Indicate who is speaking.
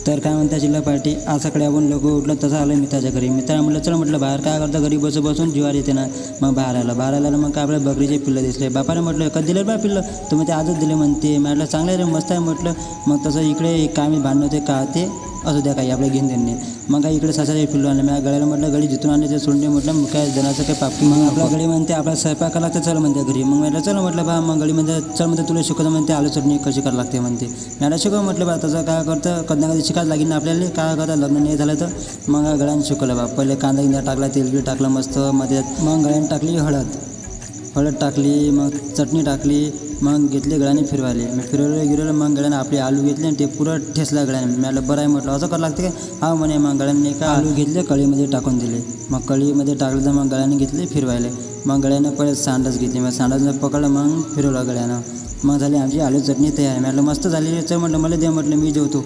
Speaker 1: तर काय म्हणता जिल्हा पार्टी आज सकाळी आपण लोक उठलं तसं आलं मित्राच्या घरी. मित्राला म्हटलं चल म्हटलं बाहेर काय करता, घरी बसून जीवार येते ना. मग बाहेर आलं मग काय आपल्या बकरीचे पिल्लं दिसले. बापाने म्हटलं कधी दिले बा पिल्लं, तुम्ही ते आजच दिले म्हणते. म्हटलं चांगलं आहे रे, मस्त आहे म्हटलं. मग तसं इकडे काय मी भांडण होते का ते असू द्या काही आपल्या घेऊन त्यांनी. मग काय इकडे सासाचे पिल्लू आणले. माझ्या गळ्याला म्हटलं गडी जिथून आणले ते सोडणे म्हटलं काय जनाचं काय पापकी. मग आपल्या गडी म्हणते आपला स्वयंपाक लागतं चल म्हणते घरी. मग म्हटलं चल म्हटलं बा. मग गडी म्हणते चल म्हणते तुला शिकवतं म्हणते आलू चटणी कशी करावं लागते म्हणते. मला शिकव म्हटलं बा. तसं काय करतं कधी ना कधी शिकायला लागेल ना आपल्याला. काय करता लग्न नाही झालं तर मग गळ्यानं शिकवलं बा. पहिले कांदा गिंदा टाकला, तेलबील टाकलं मस्त मध्ये. मग गळ्यानं टाकली हळद टाकली, मग चटणी टाकली. मग घेतले गळ्याने फिरवायले. मी फिरवलं मग गळ्याने आपले आलू घेतले आणि ते पुरं ठेसला गळ्याने. मला बरं आहे म्हटलं असं करावं लागते काय. हा म्हणे. मग गळ्याने का आलू घेतले कढईमध्ये टाकून दिले. मग कढईमध्ये टाकलं तर मग गळ्याने घेतले फिरवायले. मग गळ्याने पहिले सांडच घेतली. मग सांडच पकडलं मग फिरवलं गळ्यानं. मग झाली आमची आलू चटणी तयार. म्हटलं मस्त झाली. चल म्हटलं मला दे म्हटलं मी जेवतो.